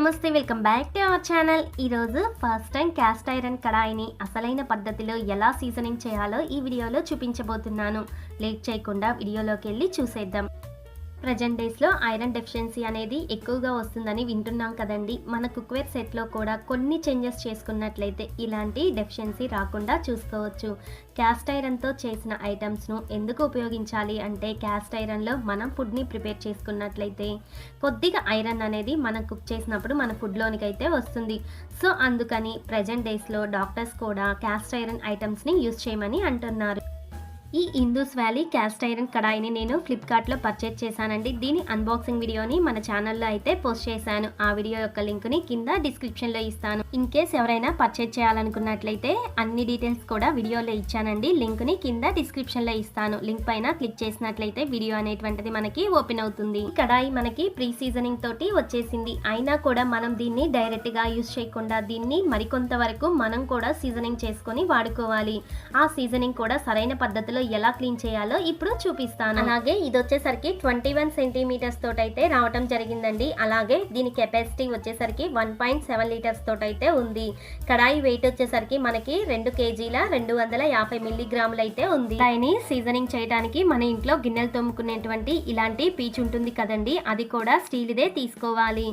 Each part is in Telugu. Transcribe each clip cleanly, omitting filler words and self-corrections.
నమస్తే, welcome back to our channel. ఈరోజు ఫస్ట్ టైం క్యాస్ట్ ఐరన్ కడాయిని అసలైన పద్ధతిలో ఎలా సీజనింగ్ చేయాలో ఈ వీడియోలో చూపించబోతున్నాను. లేట్ చేయకుండా వీడియోలోకి వెళ్ళి చూసేద్దాం. ప్రజెంట్ డేస్లో ఐరన్ డెఫిషియన్సీ అనేది ఎక్కువగా వస్తుందని వింటున్నాం కదండి. మన కుక్వేర్ సెట్లో కూడా కొన్ని చేంజెస్ చేసుకున్నట్లయితే ఇలాంటి డెఫిషియన్సీ రాకుండా చూసుకోవచ్చు. క్యాస్ట్ ఐరన్తో చేసిన ఐటమ్స్ను ఎందుకు ఉపయోగించాలి అంటే, క్యాస్ట్ ఐరన్లో మనం ఫుడ్ని ప్రిపేర్ చేసుకున్నట్లయితే కొద్దిగా ఐరన్ అనేది మనం కుక్ చేసినప్పుడు మన ఫుడ్లోనికి అయితే వస్తుంది. సో అందుకని ప్రజెంట్ డేస్లో డాక్టర్స్ కూడా క్యాస్ట్ ఐరన్ ఐటమ్స్ని యూజ్ చేయమని అంటున్నారు. ఈ ఇందూస్ వ్యాలీ క్యాస్ట్ ఐరన్ కడాయిని నేను ఫ్లిప్కార్ట్లో పర్చేజ్ చేశానండి. దీని అన్బాక్సింగ్ వీడియోని మన ఛానల్లో అయితే పోస్ట్ చేశాను. ఆ వీడియో యొక్క లింక్ని కింద డిస్క్రిప్షన్లో ఇస్తాను. ఇన్ కేస్ ఎవరైనా పర్చేజ్ చేయాలనుకున్నట్లయితే అన్ని డీటెయిల్స్ కూడా వీడియోలో ఇచ్చానండి. లింక్ని కింద డిస్క్రిప్షన్లో ఇస్తాను. లింక్ పైన క్లిక్ చేసినట్లయితే వీడియో అనేటువంటిది మనకి ఓపెన్ అవుతుంది. కడాయి మనకి ప్రీ సీజనింగ్ తోటి వచ్చేసింది. అయినా కూడా మనం దీన్ని డైరెక్ట్గా యూజ్ చేయకుండా దీన్ని మరికొంత వరకు మనం కూడా సీజనింగ్ చేసుకొని వాడుకోవాలి. ఆ సీజనింగ్ కూడా సరైన పద్ధతిలో ఎలా క్లీన్ చేయాలో ఇప్పుడు చూపిస్తాను. అలాగే ఇది వచ్చేసరికి 21 సెంటీమీటర్స్ తోటైతే రావటం జరిగిందండి. అలాగే దీని కెపాసిటీ వచ్చేసరికి 1.7 లీటర్స్ తోటైతే ఉంది. కడాయి వెయిట్ వచ్చేసరికి మనకి 2 కేజీల 250 మిల్లీగ్రాములు అయితే ఉంది. దాన్ని సీజనింగ్ చేయడానికి మన ఇంట్లో గిన్నెలు తోముకునేటువంటి ఇలాంటి పీచు ఉంటుంది కదండి, అది కూడా స్టీల్దే తీసుకోవాలి.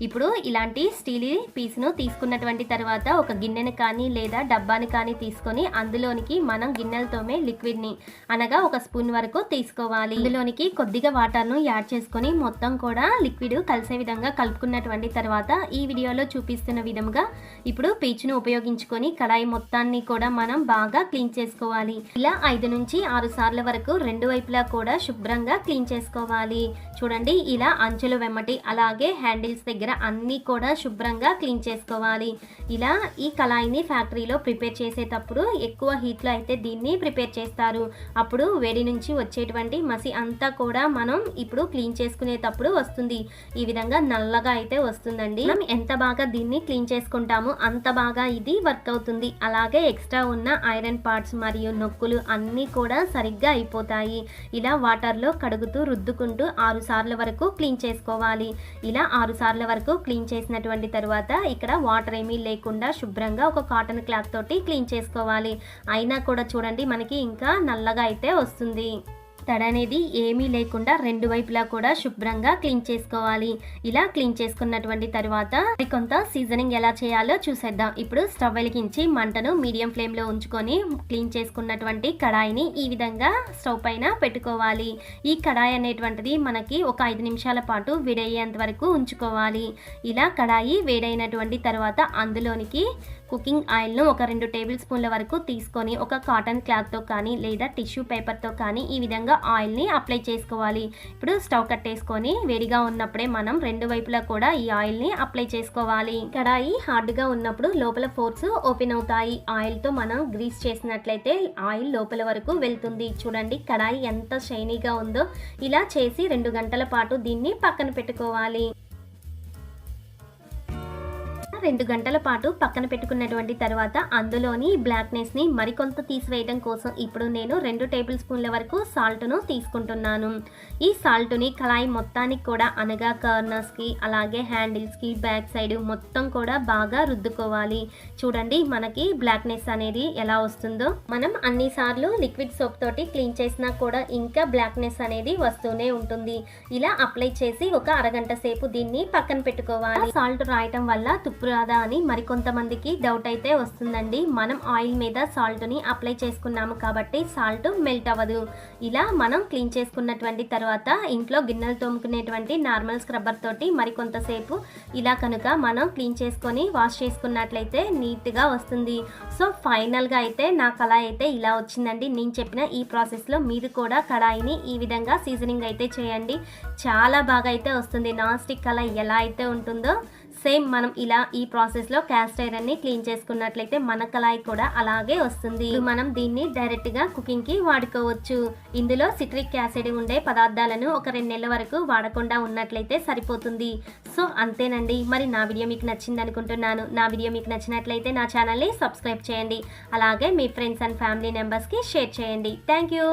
ఇప్పుడు ఇలాంటి స్టీల్ పీస్ను తీసుకున్నటువంటి తర్వాత ఒక గిన్నెను కానీ లేదా డబ్బాని కానీ తీసుకొని అందులోనికి మనం గిన్నెలతోమే లిక్విడ్ని అనగా ఒక స్పూన్ వరకు తీసుకోవాలి. అందులోనికి కొద్దిగా వాటర్ను యాడ్ చేసుకొని మొత్తం కూడా లిక్విడ్ కలిసే విధంగా కలుపుకున్నటువంటి తర్వాత ఈ వీడియోలో చూపిస్తున్న విధంగా ఇప్పుడు పీచును ఉపయోగించుకొని కడాయి మొత్తాన్ని కూడా మనం బాగా క్లీన్ చేసుకోవాలి. ఇలా 5 నుంచి 6 సార్ల వరకు రెండు వైపులా కూడా శుభ్రంగా క్లీన్ చేసుకోవాలి. చూడండి, ఇలా అంచుల వెమ్మటి అలాగే హ్యాండిల్స్ దగ్గర అన్నీ కూడా శుభ్రంగా క్లీన్ చేసుకోవాలి. ఇలా ఈ కళాయిని ఫ్యాక్టరీలో ప్రిపేర్ చేసేటప్పుడు ఎక్కువ హీట్లో అయితే దీన్ని ప్రిపేర్ చేస్తారు. అప్పుడు వేడి నుంచి వచ్చేటువంటి మసి అంతా కూడా మనం ఇప్పుడు క్లీన్ చేసుకునేటప్పుడు వస్తుంది. ఈ విధంగా నల్లగా అయితే వస్తుందండి. మనం ఎంత బాగా దీన్ని క్లీన్ చేసుకుంటామో అంత బాగా ఇది వర్క్ అవుతుంది. అలాగే ఎక్స్ట్రా ఉన్న ఐరన్ పార్ట్స్ మరియు నొక్కులు అన్నీ కూడా సరిగ్గా అయిపోతాయి. ఇలా వాటర్లో కడుగుతూ రుద్దుకుంటూ 6 సార్ల వరకు క్లీన్ చేసుకోవాలి. ఇలా 6 సార్ల వరకు క్లీన్ చేసినటువంటి తర్వాత ఇక్కడ వాటర్ ఏమీ లేకుండా శుభ్రంగా ఒక కాటన్ క్లాత్ తోటి క్లీన్ చేసుకోవాలి. అయినా కూడా చూడండి మనకి ఇంకా నల్లగా అయితే వస్తుంది. తడి అనేది ఏమీ లేకుండా రెండు వైపులా కూడా శుభ్రంగా క్లీన్ చేసుకోవాలి. ఇలా క్లీన్ చేసుకున్నటువంటి తర్వాత కొంత సీజనింగ్ ఎలా చేయాలో చూసేద్దాం. ఇప్పుడు స్టవ్ వెలిగించి మంటను మీడియం ఫ్లేమ్లో ఉంచుకొని క్లీన్ చేసుకున్నటువంటి కడాయిని ఈ విధంగా స్టవ్ పైన పెట్టుకోవాలి. ఈ కడాయి అనేటువంటిది మనకి ఒక 5 నిమిషాల పాటు వేడయ్యేంత వరకు ఉంచుకోవాలి. ఇలా కడాయి వేడైనటువంటి తర్వాత అందులోనికి కుకింగ్ ఆయిల్ను ఒక 2 టేబుల్ స్పూన్ల వరకు తీసుకొని ఒక కాటన్ క్లాత్తో కానీ లేదా టిష్యూ పేపర్తో కానీ ఈ విధంగా ఆయిల్ని అప్లై చేసుకోవాలి. ఇప్పుడు స్టవ్ కట్టేసుకొని వేడిగా ఉన్నప్పుడే మనం రెండు వైపులా కూడా ఈ ఆయిల్ని అప్లై చేసుకోవాలి. కడాయి హార్డ్గా ఉన్నప్పుడు లోపల పోర్స్ ఓపెన్ అవుతాయి. ఆయిల్తో మనం గ్రీస్ చేసినట్లయితే ఆయిల్ లోపల వరకు వెళ్తుంది. చూడండి కడాయి ఎంత షైనీగా ఉందో. ఇలా చేసి 2 గంటల పాటు దీన్ని పక్కన పెట్టుకోవాలి. 2 గంటల పాటు పక్కన పెట్టుకున్నటువంటి తర్వాత అందులోని బ్లాక్నెస్ని మరికొంత తీసివేయడం కోసం ఇప్పుడు నేను 2 టేబుల్ స్పూన్ల వరకు సాల్ట్ను తీసుకుంటున్నాను. ఈ సాల్ట్ని కళాయి మొత్తానికి కూడా అనగా కార్నర్స్కి అలాగే హ్యాండిల్స్కి బ్యాక్ సైడ్ మొత్తం కూడా బాగా రుద్దుకోవాలి. చూడండి మనకి బ్లాక్నెస్ అనేది ఎలా వస్తుందో. మనం అన్నిసార్లు లిక్విడ్ సోప్ తోటి క్లీన్ చేసినా కూడా ఇంకా బ్లాక్నెస్ అనేది వస్తూనే ఉంటుంది. ఇలా అప్లై చేసి ఒక అరగంట సేపు దీన్ని పక్కన పెట్టుకోవాలి. సాల్ట్ రాయటం వల్ల తుప్పు రాదా అని మరికొంతమందికి డౌట్ అయితే వస్తుందండి. మనం ఆయిల్ మీద సాల్ట్ని అప్లై చేసుకున్నాము కాబట్టి సాల్ట్ మెల్ట్ అవ్వదు. ఇలా మనం క్లీన్ చేసుకున్నటువంటి తర్వాత ఇంట్లో గిన్నెలు తోముకునేటువంటి నార్మల్ స్క్రబ్బర్ తోటి మరికొంతసేపు ఇలా కనుక మనం క్లీన్ చేసుకొని వాష్ చేసుకున్నట్లయితే నీట్గా వస్తుంది. సో ఫైనల్గా అయితే నా కళాయి అయితే ఇలా వచ్చిందండి. నేను చెప్పిన ఈ ప్రాసెస్లో మీరు కూడా కడాయిని ఈ విధంగా సీజనింగ్ అయితే చేయండి. చాలా బాగా అయితే వస్తుంది. నాన్ స్టిక్ కళాయి ఎలా అయితే ఉంటుందో సేమ్ మనం ఇలా ఈ ప్రాసెస్లో క్యాస్ట్ ఐరన్ని క్లీన్ చేసుకున్నట్లయితే మన కళాయి కూడా అలాగే వస్తుంది. మనం దీన్ని డైరెక్ట్గా కుకింగ్కి వాడుకోవచ్చు. ఇందులో సిట్రిక్ యాసిడ్ ఉండే పదార్థాలను ఒక 2 నెలల వరకు వాడకుండా ఉన్నట్లయితే సరిపోతుంది. సో అంతేనండి. మరి నా వీడియో మీకు నచ్చింది అనుకుంటున్నాను. నా వీడియో మీకు నచ్చినట్లయితే నా ఛానల్ని సబ్స్క్రైబ్ చేయండి. అలాగే మీ ఫ్రెండ్స్ అండ్ ఫ్యామిలీ మెంబర్స్కి షేర్ చేయండి. Thank you.